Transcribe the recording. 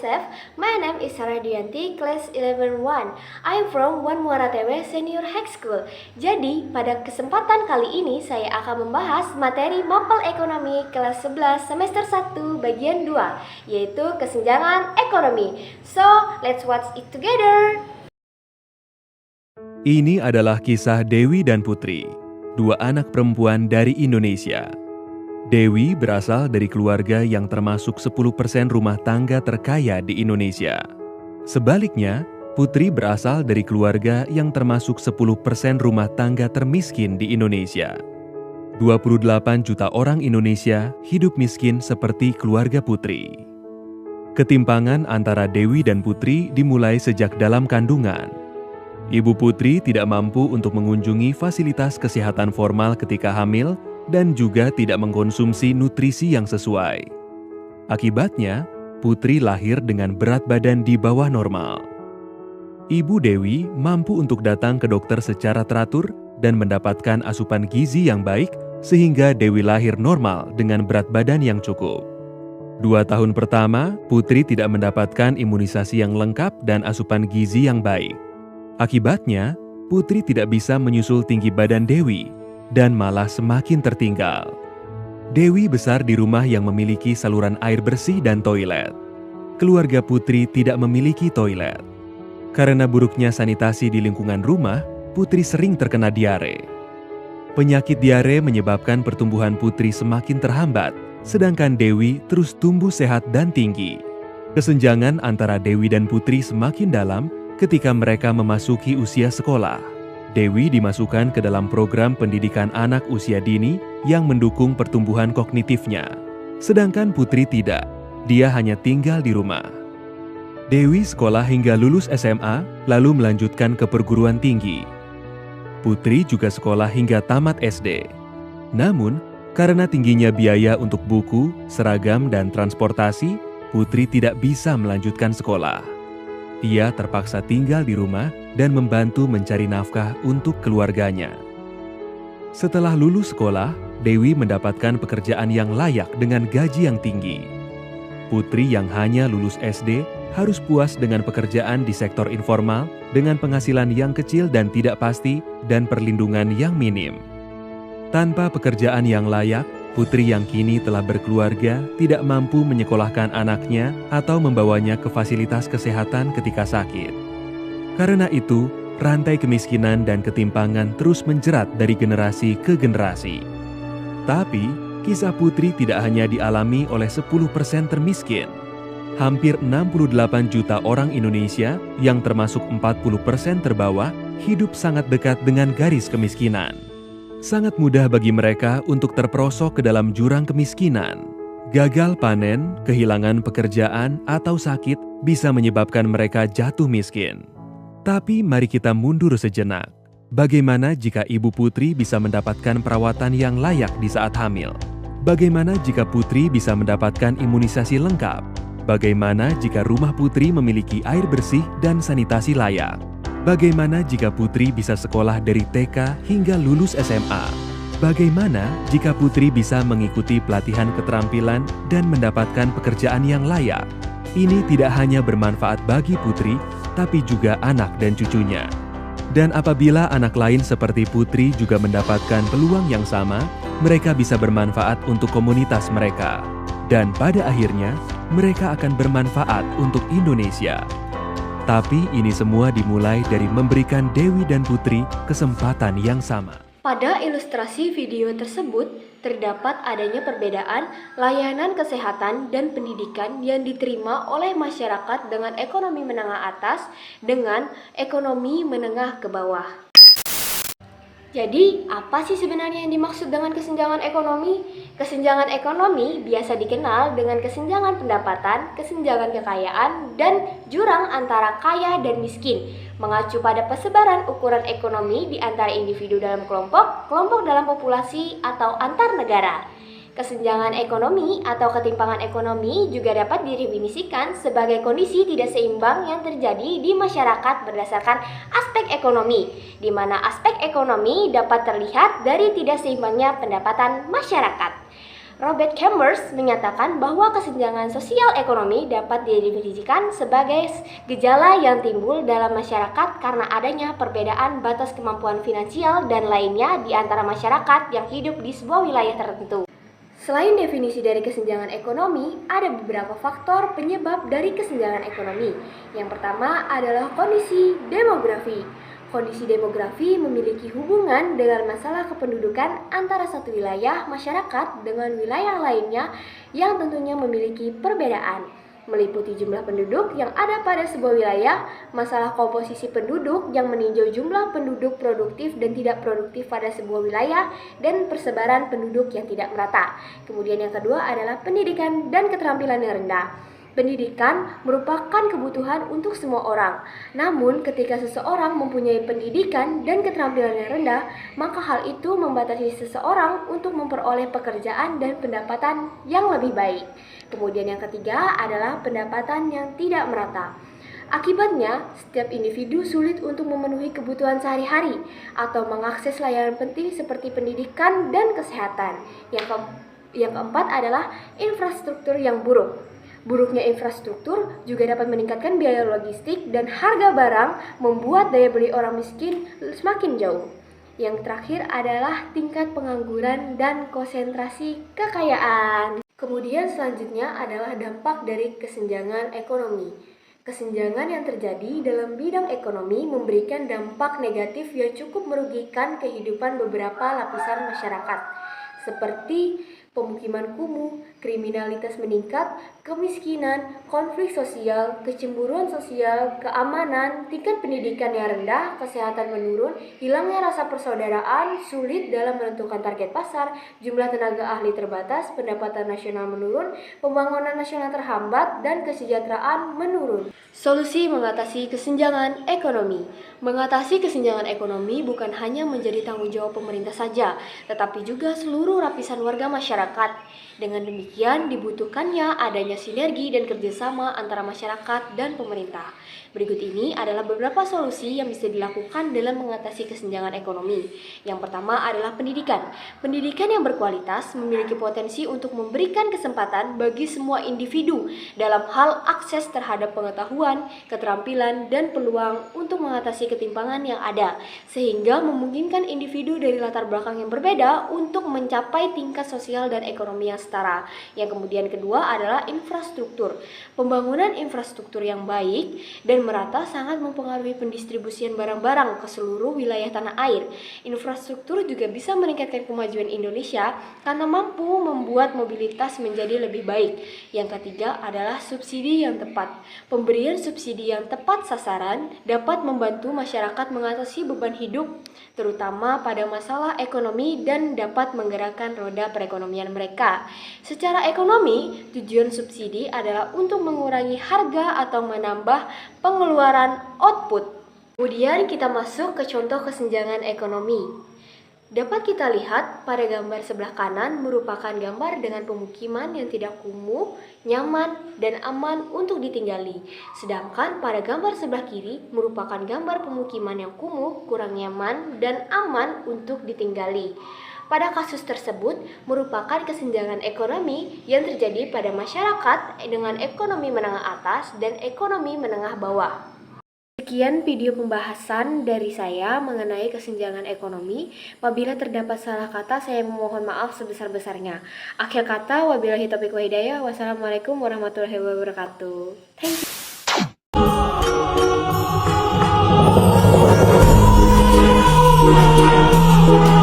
myself. My name is Sarah Dianti, class 11-1. I'm from One Muara Tewe Senior High School. Jadi, pada kesempatan kali ini saya akan membahas materi Mapel Ekonomi kelas 11 semester 1 bagian 2, yaitu kesenjangan ekonomi. So, let's watch it together. Ini adalah kisah Dewi dan Putri, dua anak perempuan dari Indonesia. Dewi berasal dari keluarga yang termasuk 10% rumah tangga terkaya di Indonesia. Sebaliknya, Putri berasal dari keluarga yang termasuk 10% rumah tangga termiskin di Indonesia. 28 juta orang Indonesia hidup miskin seperti keluarga Putri. Ketimpangan antara Dewi dan Putri dimulai sejak dalam kandungan. Ibu Putri tidak mampu untuk mengunjungi fasilitas kesehatan formal ketika hamil dan juga tidak mengkonsumsi nutrisi yang sesuai. Akibatnya, Putri lahir dengan berat badan di bawah normal. Ibu Dewi mampu untuk datang ke dokter secara teratur dan mendapatkan asupan gizi yang baik sehingga Dewi lahir normal dengan berat badan yang cukup. 2 tahun pertama, Putri tidak mendapatkan imunisasi yang lengkap dan asupan gizi yang baik. Akibatnya, Putri tidak bisa menyusul tinggi badan Dewi dan malah semakin tertinggal. Dewi besar di rumah yang memiliki saluran air bersih dan toilet. Keluarga Putri tidak memiliki toilet. Karena buruknya sanitasi di lingkungan rumah, Putri sering terkena diare. Penyakit diare menyebabkan pertumbuhan Putri semakin terhambat, sedangkan Dewi terus tumbuh sehat dan tinggi. Kesenjangan antara Dewi dan Putri semakin dalam ketika mereka memasuki usia sekolah. Dewi dimasukkan ke dalam program pendidikan anak usia dini yang mendukung pertumbuhan kognitifnya. Sedangkan Putri tidak, dia hanya tinggal di rumah. Dewi sekolah hingga lulus SMA, lalu melanjutkan ke perguruan tinggi. Putri juga sekolah hingga tamat SD. Namun, karena tingginya biaya untuk buku, seragam, dan transportasi, Putri tidak bisa melanjutkan sekolah. Ia terpaksa tinggal di rumah dan membantu mencari nafkah untuk keluarganya. Setelah lulus sekolah, Dewi mendapatkan pekerjaan yang layak dengan gaji yang tinggi. Putri yang hanya lulus SD harus puas dengan pekerjaan di sektor informal dengan penghasilan yang kecil dan tidak pasti dan perlindungan yang minim. Tanpa pekerjaan yang layak, Putri yang kini telah berkeluarga tidak mampu menyekolahkan anaknya atau membawanya ke fasilitas kesehatan ketika sakit. Karena itu, rantai kemiskinan dan ketimpangan terus menjerat dari generasi ke generasi. Tapi, kisah Putri tidak hanya dialami oleh 10% termiskin. Hampir 68 juta orang Indonesia yang termasuk 40% terbawah hidup sangat dekat dengan garis kemiskinan. Sangat mudah bagi mereka untuk terperosok ke dalam jurang kemiskinan. Gagal panen, kehilangan pekerjaan, atau sakit bisa menyebabkan mereka jatuh miskin. Tapi mari kita mundur sejenak. Bagaimana jika Ibu Putri bisa mendapatkan perawatan yang layak di saat hamil? Bagaimana jika Putri bisa mendapatkan imunisasi lengkap? Bagaimana jika rumah Putri memiliki air bersih dan sanitasi layak? Bagaimana jika Putri bisa sekolah dari TK hingga lulus SMA? Bagaimana jika Putri bisa mengikuti pelatihan keterampilan dan mendapatkan pekerjaan yang layak? Ini tidak hanya bermanfaat bagi Putri, tapi juga anak dan cucunya. Dan apabila anak lain seperti Putri juga mendapatkan peluang yang sama, mereka bisa bermanfaat untuk komunitas mereka. Dan pada akhirnya, mereka akan bermanfaat untuk Indonesia. Tapi ini semua dimulai dari memberikan Dewi dan Putri kesempatan yang sama. Pada ilustrasi video tersebut, terdapat adanya perbedaan layanan kesehatan dan pendidikan yang diterima oleh masyarakat dengan ekonomi menengah atas dengan ekonomi menengah ke bawah. Jadi, apa sih sebenarnya yang dimaksud dengan kesenjangan ekonomi? Kesenjangan ekonomi biasa dikenal dengan kesenjangan pendapatan, kesenjangan kekayaan, dan jurang antara kaya dan miskin, mengacu pada persebaran ukuran ekonomi di antara individu dalam kelompok, kelompok dalam populasi, atau antar negara. Kesenjangan ekonomi atau ketimpangan ekonomi juga dapat didefinisikan sebagai kondisi tidak seimbang yang terjadi di masyarakat berdasarkan aspek ekonomi, di mana aspek ekonomi dapat terlihat dari tidak seimbangnya pendapatan masyarakat. Robert Chambers menyatakan bahwa kesenjangan sosial ekonomi dapat didefinisikan sebagai gejala yang timbul dalam masyarakat karena adanya perbedaan batas kemampuan finansial dan lainnya di antara masyarakat yang hidup di sebuah wilayah tertentu. Selain definisi dari kesenjangan ekonomi, ada beberapa faktor penyebab dari kesenjangan ekonomi. Yang pertama adalah kondisi demografi. Kondisi demografi memiliki hubungan dengan masalah kependudukan antara satu wilayah masyarakat dengan wilayah lainnya yang tentunya memiliki perbedaan, meliputi jumlah penduduk yang ada pada sebuah wilayah, masalah komposisi penduduk yang meninjau jumlah penduduk produktif dan tidak produktif pada sebuah wilayah, dan persebaran penduduk yang tidak merata. Kemudian yang kedua adalah pendidikan dan keterampilan yang rendah. Pendidikan merupakan kebutuhan untuk semua orang. Namun, ketika seseorang mempunyai pendidikan dan keterampilan yang rendah, maka hal itu membatasi seseorang untuk memperoleh pekerjaan dan pendapatan yang lebih baik. Kemudian yang ketiga adalah pendapatan yang tidak merata. Akibatnya, setiap individu sulit untuk memenuhi kebutuhan sehari-hari atau mengakses layanan penting seperti pendidikan dan kesehatan. Yang keempat adalah infrastruktur yang buruk. Buruknya infrastruktur juga dapat meningkatkan biaya logistik dan harga barang, membuat daya beli orang miskin semakin jauh. Yang terakhir adalah tingkat pengangguran dan konsentrasi kekayaan. Kemudian selanjutnya adalah dampak dari kesenjangan ekonomi. Kesenjangan yang terjadi dalam bidang ekonomi memberikan dampak negatif yang cukup merugikan kehidupan beberapa lapisan masyarakat, seperti pemukiman kumuh, kriminalitas meningkat, kemiskinan, konflik sosial, kecemburuan sosial, keamanan, tingkat pendidikan yang rendah, kesehatan menurun, hilangnya rasa persaudaraan, sulit dalam menentukan target pasar, jumlah tenaga ahli terbatas, pendapatan nasional menurun, pembangunan nasional terhambat, dan kesejahteraan menurun. Solusi mengatasi kesenjangan ekonomi. Mengatasi kesenjangan ekonomi bukan hanya menjadi tanggung jawab pemerintah saja, tetapi juga seluruh lapisan warga masyarakat. Dengan demikian, dibutuhkannya adanya sinergi dan kerjasama antara masyarakat dan pemerintah. Berikut ini adalah beberapa solusi yang bisa dilakukan dalam mengatasi kesenjangan ekonomi. Yang pertama adalah pendidikan. Pendidikan yang berkualitas memiliki potensi untuk memberikan kesempatan bagi semua individu dalam hal akses terhadap pengetahuan, keterampilan, dan peluang untuk mengatasi ketimpangan yang ada, sehingga memungkinkan individu dari latar belakang yang berbeda untuk mencapai tingkat sosial dan ekonomi yang setara. Yang kemudian kedua adalah infrastruktur. Pembangunan infrastruktur yang baik dan merata sangat mempengaruhi pendistribusian barang-barang ke seluruh wilayah tanah air. Infrastruktur juga bisa meningkatkan kemajuan Indonesia karena mampu membuat mobilitas menjadi lebih baik. Yang ketiga adalah subsidi yang tepat. Pemberian subsidi yang tepat sasaran dapat membantu masyarakat mengatasi beban hidup, terutama pada masalah ekonomi, dan dapat menggerakkan roda perekonomian mereka. Secara ekonomi, tujuan subsidi adalah untuk mengurangi harga atau menambah pengeluaran output. Kemudian kita masuk ke contoh kesenjangan ekonomi. Dapat kita lihat pada gambar sebelah kanan merupakan gambar dengan pemukiman yang tidak kumuh, nyaman, dan aman untuk ditinggali. Sedangkan pada gambar sebelah kiri merupakan gambar pemukiman yang kumuh, kurang nyaman, dan aman untuk ditinggali. Pada kasus tersebut merupakan kesenjangan ekonomi yang terjadi pada masyarakat dengan ekonomi menengah atas dan ekonomi menengah bawah. Sekian video pembahasan dari saya mengenai kesenjangan ekonomi. Apabila terdapat salah kata, saya memohon maaf sebesar-besarnya. Akhir kata, wabillahi taufiq wa hidayah. Wassalamualaikum warahmatullahi wabarakatuh. Thank you.